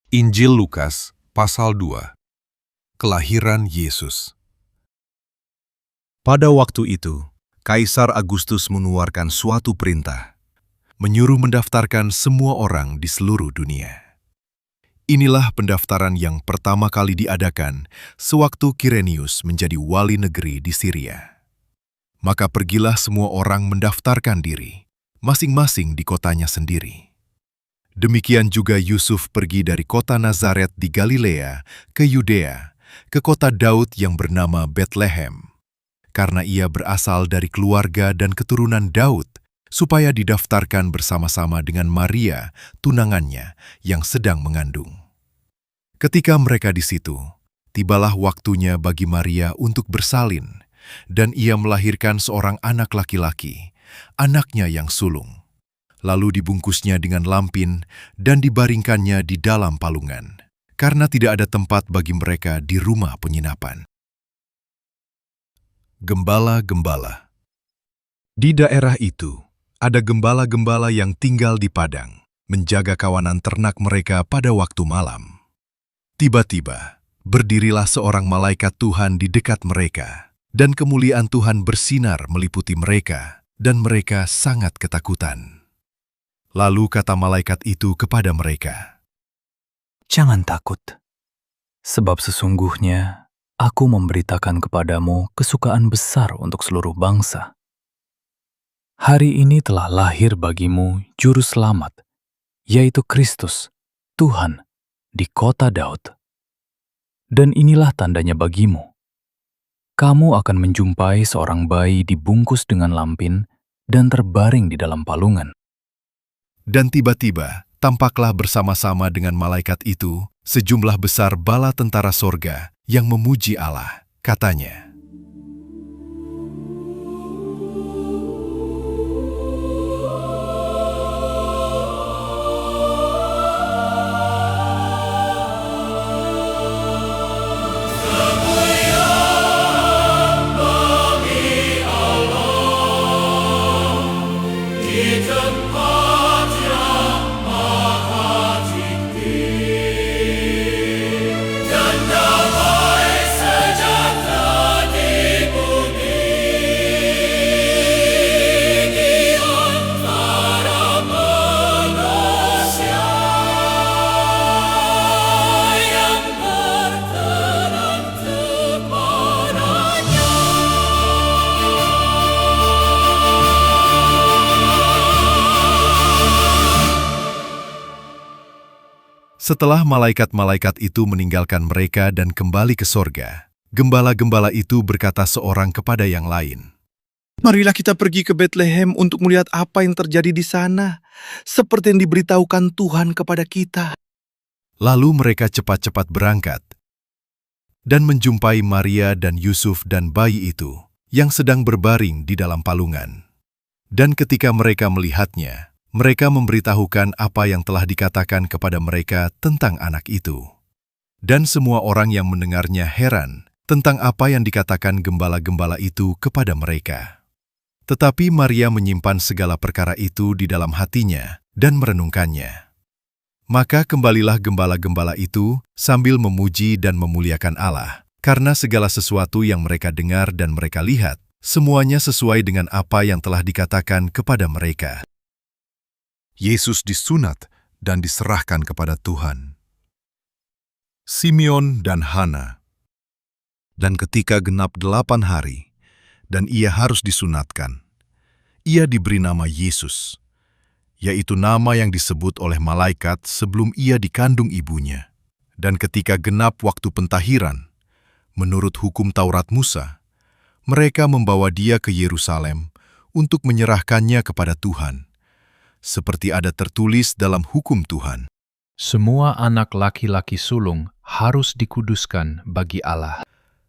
Injil Lukas, pasal 2. Kelahiran Yesus. Pada waktu itu, Kaisar Agustus mengeluarkan suatu perintah, menyuruh mendaftarkan semua orang di seluruh dunia. Inilah pendaftaran yang pertama kali diadakan sewaktu Kirenius menjadi wali negeri di Syria. Maka pergilah semua orang mendaftarkan diri, masing-masing di kotanya sendiri. Demikian juga Yusuf pergi dari kota Nazaret di Galilea ke Yudea, ke kota Daud yang bernama Betlehem, karena ia berasal dari keluarga dan keturunan Daud, supaya didaftarkan bersama-sama dengan Maria, tunangannya, yang sedang mengandung. Ketika mereka di situ, tibalah waktunya bagi Maria untuk bersalin, dan ia melahirkan seorang anak laki-laki, anaknya yang sulung. Lalu dibungkusnya dengan lampin dan dibaringkannya di dalam palungan, karena tidak ada tempat bagi mereka di rumah penginapan. Gembala-gembala. Di daerah itu, ada gembala-gembala yang tinggal di padang, menjaga kawanan ternak mereka pada waktu malam. Tiba-tiba, berdirilah seorang malaikat Tuhan di dekat mereka, dan kemuliaan Tuhan bersinar meliputi mereka, dan mereka sangat ketakutan. Lalu kata malaikat itu kepada mereka, "Jangan takut, sebab sesungguhnya aku memberitakan kepadamu kesukaan besar untuk seluruh bangsa. Hari ini telah lahir bagimu Juru Selamat, yaitu Kristus, Tuhan, di kota Daud. Dan inilah tandanya bagimu. Kamu akan menjumpai seorang bayi dibungkus dengan lampin dan terbaring di dalam palungan." Dan tiba-tiba, tampaklah bersama-sama dengan malaikat itu sejumlah besar bala tentara sorga yang memuji Allah. Katanya, setelah malaikat-malaikat itu meninggalkan mereka dan kembali ke sorga, gembala-gembala itu berkata seorang kepada yang lain, "Marilah kita pergi ke Betlehem untuk melihat apa yang terjadi di sana, seperti yang diberitahukan Tuhan kepada kita." Lalu mereka cepat-cepat berangkat dan menjumpai Maria dan Yusuf dan bayi itu yang sedang berbaring di dalam palungan. Dan ketika mereka melihatnya, mereka memberitahukan apa yang telah dikatakan kepada mereka tentang anak itu. Dan semua orang yang mendengarnya heran tentang apa yang dikatakan gembala-gembala itu kepada mereka. Tetapi Maria menyimpan segala perkara itu di dalam hatinya dan merenungkannya. Maka kembalilah gembala-gembala itu sambil memuji dan memuliakan Allah, karena segala sesuatu yang mereka dengar dan mereka lihat, semuanya sesuai dengan apa yang telah dikatakan kepada mereka. Yesus disunat dan diserahkan kepada Tuhan. Simeon dan Hana. Dan ketika genap 8 hari, dan ia harus disunatkan, ia diberi nama Yesus, yaitu nama yang disebut oleh malaikat sebelum ia dikandung ibunya. Dan ketika genap waktu pentahiran, menurut hukum Taurat Musa, mereka membawa dia ke Yerusalem untuk menyerahkannya kepada Tuhan, seperti ada tertulis dalam hukum Tuhan. Semua anak laki-laki sulung harus dikuduskan bagi Allah.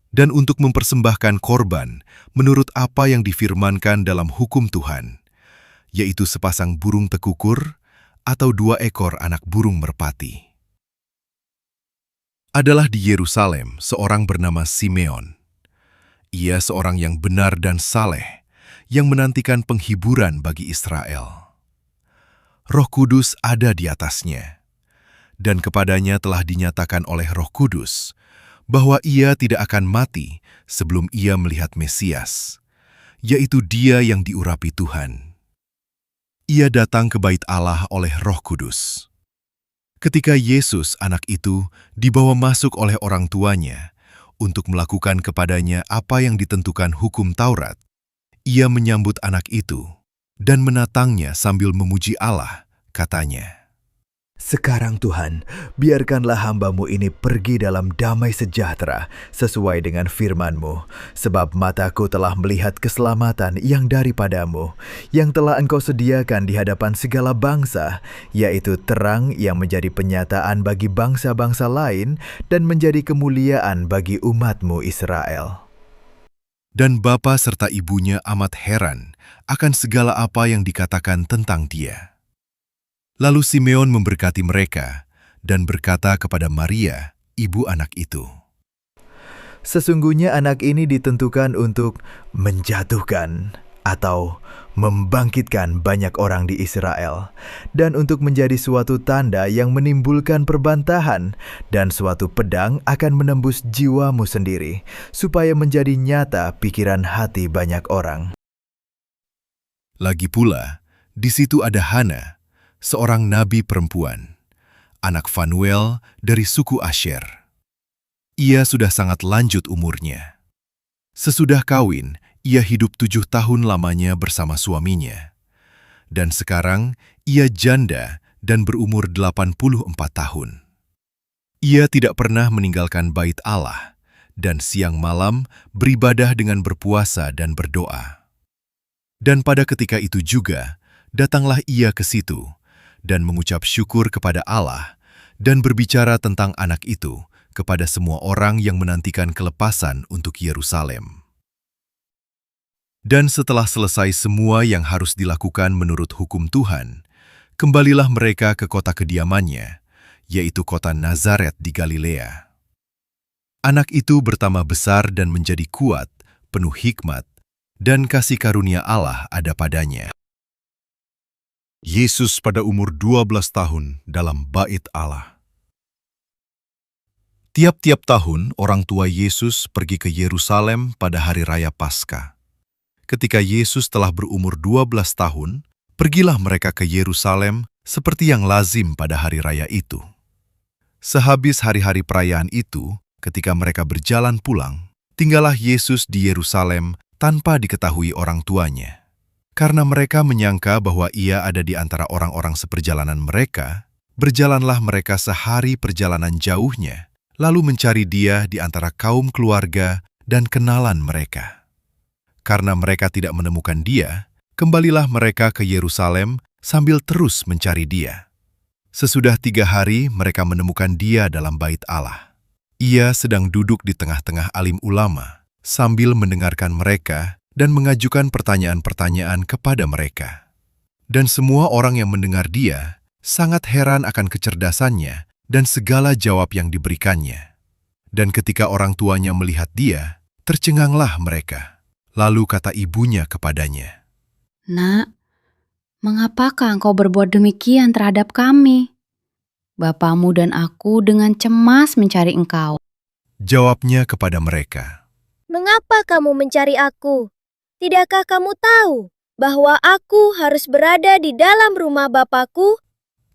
Dan untuk mempersembahkan korban menurut apa yang difirmankan dalam hukum Tuhan, yaitu sepasang burung tekukur atau 2 ekor anak burung merpati. Adalah di Yerusalem seorang bernama Simeon. Ia seorang yang benar dan saleh, yang menantikan penghiburan bagi Israel. Roh Kudus ada di atasnya, dan kepadanya telah dinyatakan oleh Roh Kudus bahwa ia tidak akan mati sebelum ia melihat Mesias, yaitu Dia yang diurapi Tuhan. Ia datang ke bait Allah oleh Roh Kudus. Ketika Yesus, anak itu, dibawa masuk oleh orang tuanya untuk melakukan kepadanya apa yang ditentukan hukum Taurat, ia menyambut anak itu dan menatangnya sambil memuji Allah, katanya, Sekarang Tuhan, biarkanlah hamba-Mu ini pergi dalam damai sejahtera sesuai dengan firman-Mu, sebab mataku telah melihat keselamatan yang daripada-Mu, yang telah Engkau sediakan di hadapan segala bangsa, yaitu terang yang menjadi penyataan bagi bangsa-bangsa lain dan menjadi kemuliaan bagi umat-Mu Israel. dan bapa serta ibunya amat heran akan segala apa yang dikatakan tentang dia. Lalu Simeon memberkati mereka dan berkata kepada Maria, ibu anak itu, Sesungguhnya anak ini ditentukan untuk menjatuhkan atau membangkitkan banyak orang di Israel, dan untuk menjadi suatu tanda yang menimbulkan perbantahan, dan suatu pedang akan menembus jiwamu sendiri, supaya menjadi nyata pikiran hati banyak orang. Lagi pula, di situ ada Hana, seorang nabi perempuan, anak Fanuel dari suku Asher. Ia sudah sangat lanjut umurnya. Sesudah kawin, ia hidup 7 tahun lamanya bersama suaminya. Dan sekarang, ia janda dan berumur 84 tahun. Ia tidak pernah meninggalkan bait Allah, dan siang malam beribadah dengan berpuasa dan berdoa. Dan pada ketika itu juga, datanglah ia ke situ, dan mengucap syukur kepada Allah, dan berbicara tentang anak itu kepada semua orang yang menantikan kelepasan untuk Yerusalem. Dan setelah selesai semua yang harus dilakukan menurut hukum Tuhan, kembalilah mereka ke kota kediamannya, yaitu kota Nazaret di Galilea. Anak itu bertambah besar dan menjadi kuat, penuh hikmat, dan kasih karunia Allah ada padanya. Yesus pada umur 12 tahun dalam bait Allah. Tiap-tiap tahun, orang tua Yesus pergi ke Yerusalem pada hari raya Paskah. Ketika Yesus telah berumur 12 tahun, pergilah mereka ke Yerusalem seperti yang lazim pada hari raya itu. Sehabis hari-hari perayaan itu, ketika mereka berjalan pulang, tinggallah Yesus di Yerusalem tanpa diketahui orang tuanya. Karena mereka menyangka bahwa ia ada di antara orang-orang seperjalanan mereka, berjalanlah mereka sehari perjalanan jauhnya, lalu mencari dia di antara kaum keluarga dan kenalan mereka. Karena mereka tidak menemukan dia, kembalilah mereka ke Yerusalem sambil terus mencari dia. Sesudah 3 hari mereka menemukan dia dalam bait Allah. Ia sedang duduk di tengah-tengah alim ulama, sambil mendengarkan mereka dan mengajukan pertanyaan-pertanyaan kepada mereka. Dan semua orang yang mendengar dia sangat heran akan kecerdasannya dan segala jawab yang diberikannya. Dan ketika orang tuanya melihat dia, tercenganglah mereka. Lalu kata ibunya kepadanya, Nak, mengapakah engkau berbuat demikian terhadap kami? Bapamu dan aku dengan cemas mencari engkau. Jawabnya kepada mereka, Mengapa kamu mencari aku? Tidakkah kamu tahu bahwa aku harus berada di dalam rumah Bapakku?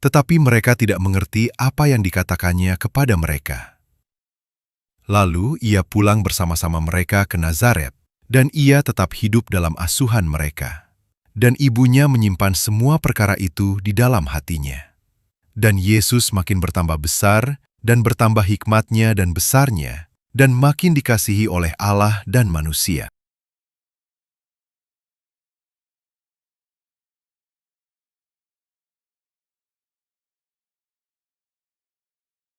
tetapi mereka tidak mengerti apa yang dikatakannya kepada mereka. Lalu ia pulang bersama-sama mereka ke Nazaret, dan ia tetap hidup dalam asuhan mereka. Dan ibunya menyimpan semua perkara itu di dalam hatinya. Dan Yesus makin bertambah besar, dan bertambah hikmatnya dan besarnya, dan makin dikasihi oleh Allah dan manusia.